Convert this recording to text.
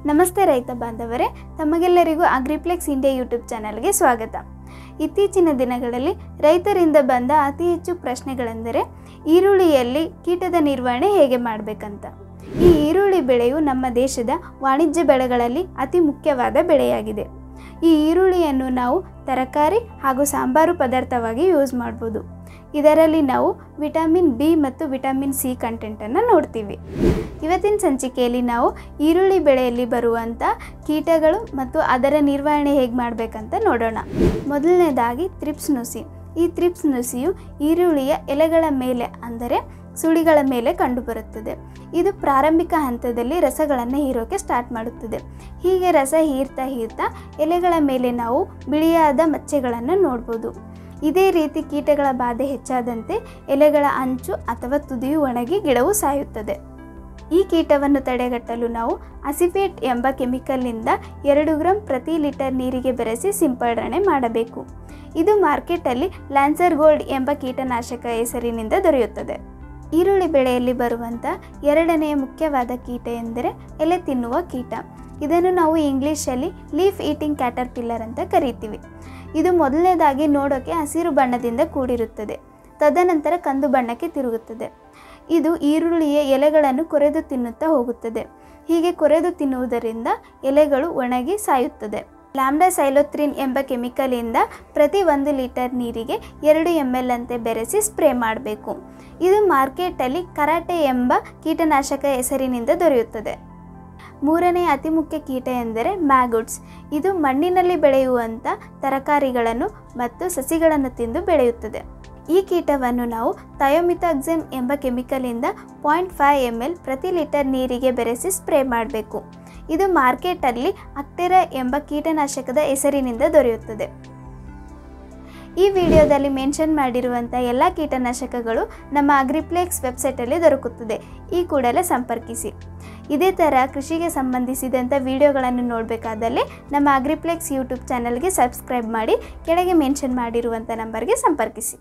ನಮಸ್ತೆ ರೈತ ಬಾಂಧವರೇ, ತಮಗೆಲ್ಲರಿಗೂ ಅಗ್ರಿಪ್ಲೆಕ್ಸ್ ಇಂಡಿಯಾ ಯೂಟ್ಯೂಬ್ ಚಾನಲ್ಗೆ ಸ್ವಾಗತ. ಇತ್ತೀಚಿನ ದಿನಗಳಲ್ಲಿ ರೈತರಿಂದ ಬಂದ ಅತಿ ಹೆಚ್ಚು ಪ್ರಶ್ನೆಗಳೆಂದರೆ ಈರುಳ್ಳಿಯಲ್ಲಿ ಕೀಟದ ನಿರ್ವಹಣೆ ಹೇಗೆ ಮಾಡಬೇಕಂತ. ಈ ಈರುಳ್ಳಿ ಬೆಳೆಯು ನಮ್ಮ ದೇಶದ ವಾಣಿಜ್ಯ ಬೆಳೆಗಳಲ್ಲಿ ಅತಿ ಮುಖ್ಯವಾದ ಬೆಳೆಯಾಗಿದೆ. ಈ ಈರುಳ್ಳಿಯನ್ನು ನಾವು ತರಕಾರಿ ಹಾಗೂ ಸಾಂಬಾರು ಪದಾರ್ಥವಾಗಿ ಯೂಸ್ ಮಾಡ್ಬೋದು. ಇದರಲ್ಲಿ ನಾವು ವಿಟಮಿನ್ ಬಿ ಮತ್ತು ವಿಟಮಿನ್ ಸಿ ಕಂಟೆಂಟನ್ನು ನೋಡ್ತೀವಿ. ಇವತ್ತಿನ ಸಂಚಿಕೆಯಲ್ಲಿ ನಾವು ಈರುಳ್ಳಿ ಬೆಳೆಯಲ್ಲಿ ಬರುವಂಥ ಕೀಟಗಳು ಮತ್ತು ಅದರ ನಿರ್ವಹಣೆ ಹೇಗೆ ಮಾಡಬೇಕಂತ ನೋಡೋಣ. ಮೊದಲನೇದಾಗಿ ಥ್ರಿಪ್ಸ್ ನುಸಿ. ಈ ಥ್ರಿಪ್ಸ್ ನುಸಿಯು ಈರುಳ್ಳಿಯ ಎಲೆಗಳ ಮೇಲೆ ಅಂದರೆ ಸುಳಿಗಳ ಮೇಲೆ ಕಂಡುಬರುತ್ತದೆ. ಇದು ಪ್ರಾರಂಭಿಕ ಹಂತದಲ್ಲಿ ರಸಗಳನ್ನು ಹೀರೋಕೆ ಸ್ಟಾರ್ಟ್ ಮಾಡುತ್ತದೆ. ಹೀಗೆ ರಸ ಹೀರ್ತಾ ಎಲೆಗಳ ಮೇಲೆ ನಾವು ಬಿಳಿಯಾದ ಮಚ್ಚೆಗಳನ್ನು ನೋಡ್ಬೋದು. ಇದೇ ರೀತಿ ಕೀಟಗಳ ಬಾಧೆ ಹೆಚ್ಚಾದಂತೆ ಎಲೆಗಳ ಅಂಚು ಅಥವಾ ತುದಿಯು ಒಣಗಿ ಗಿಡವು ಸಾಯುತ್ತದೆ. ಈ ಕೀಟವನ್ನು ತಡೆಗಟ್ಟಲು ನಾವು ಅಸಿಫೇಟ್ ಎಂಬ ಕೆಮಿಕಲ್ನಿಂದ 2 ಗ್ರಾಂ ಪ್ರತಿ ಲೀಟರ್ ನೀರಿಗೆ ಬೆರೆಸಿ ಸಿಂಪಡಣೆ ಮಾಡಬೇಕು. ಇದು ಮಾರ್ಕೆಟಲ್ಲಿ ಲ್ಯಾನ್ಸರ್ ಗೋಲ್ಡ್ ಎಂಬ ಕೀಟನಾಶಕ ಹೆಸರಿನಿಂದ ದೊರೆಯುತ್ತದೆ. ಈರುಳ್ಳಿ ಬೆಳೆಯಲ್ಲಿ ಬರುವಂಥ ಎರಡನೆಯ ಮುಖ್ಯವಾದ ಕೀಟ ಎಂದರೆ ಎಲೆ ತಿನ್ನುವ ಕೀಟ. ಇದನ್ನು ನಾವು ಇಂಗ್ಲೀಷಲ್ಲಿ ಲೀಫ್ ಈಟಿಂಗ್ ಕ್ಯಾಟರ್ಪಿಲ್ಲರ್ ಅಂತ ಕರಿತೀವಿ. ಇದು ಮೊದಲನೇದಾಗಿ ನೋಡೋಕೆ ಹಸಿರು ಬಣ್ಣದಿಂದ ಕೂಡಿರುತ್ತದೆ. ತದನಂತರ ಕಂದು ಬಣ್ಣಕ್ಕೆ ತಿರುಗುತ್ತದೆ. ಇದು ಈರುಳ್ಳಿಯ ಎಲೆಗಳನ್ನು ಕೊರೆದು ತಿನ್ನುತ್ತಾ ಹೋಗುತ್ತದೆ. ಹೀಗೆ ಕೊರೆದು ತಿನ್ನುವುದರಿಂದ ಎಲೆಗಳು ಒಣಗಿ ಸಾಯುತ್ತದೆ. ಲ್ಯಾಂಬ್ಡಾಸೈಲೋತ್ರಿನ್ ಎಂಬ ಕೆಮಿಕಲಿಂದ ಪ್ರತಿ 1 ಲೀಟರ್ ನೀರಿಗೆ 2 ml ಅಂತೆ ಬೆರೆಸಿ ಸ್ಪ್ರೇ ಮಾಡಬೇಕು. ಇದು ಮಾರ್ಕೆಟಲ್ಲಿ ಕರಾಟೆ ಎಂಬ ಕೀಟನಾಶಕ ಹೆಸರಿನಿಂದ ದೊರೆಯುತ್ತದೆ. ಮೂರನೇ ಅತಿ ಮುಖ್ಯ ಕೀಟ ಎಂದರೆ ಮ್ಯಾಗುಟ್ಸ್. ಇದು ಮಣ್ಣಿನಲ್ಲಿ ಬೆಳೆಯುವಂಥ ತರಕಾರಿಗಳನ್ನು ಮತ್ತು ಸಸಿಗಳನ್ನು ತಿಂದು ಬೆಳೆಯುತ್ತದೆ. ಈ ಕೀಟವನ್ನು ನಾವು ಥಯೋಮಿಥಾಕ್ಸಮ್ ಎಂಬ ಕೆಮಿಕಲಿಂದ 0.5 ml ಪ್ರತಿ ಲೀಟರ್ ನೀರಿಗೆ ಬೆರೆಸಿ ಸ್ಪ್ರೇ ಮಾಡಬೇಕು. ಇದು ಮಾರ್ಕೆಟಲ್ಲಿ ಅಕ್ಟೆರಾ ಎಂಬ ಕೀಟನಾಶಕದ ಹೆಸರಿನಿಂದ ದೊರೆಯುತ್ತದೆ. ಈ ವಿಡಿಯೋದಲ್ಲಿ ಮೆನ್ಷನ್ ಮಾಡಿರುವಂಥ ಎಲ್ಲ ಕೀಟನಾಶಕಗಳು ನಮ್ಮ ಅಗ್ರಿಪ್ಲೆಕ್ಸ್ ವೆಬ್ಸೈಟಲ್ಲಿ ದೊರಕುತ್ತದೆ. ಈ ಕೂಡಲೇ ಸಂಪರ್ಕಿಸಿ. ಇದೇ ಥರ ಕೃಷಿಗೆ ಸಂಬಂಧಿಸಿದಂಥ ವಿಡಿಯೋಗಳನ್ನು ನೋಡಬೇಕಾದಲ್ಲಿ ನಮ್ಮ ಅಗ್ರಿಪ್ಲೆಕ್ಸ್ ಯೂಟ್ಯೂಬ್ ಚಾನಲ್ಗೆ ಸಬ್ಸ್ಕ್ರೈಬ್ ಮಾಡಿ ಕೆಳಗೆ ಮೆನ್ಷನ್ ಮಾಡಿರುವಂಥ ನಂಬರ್ಗೆ ಸಂಪರ್ಕಿಸಿ.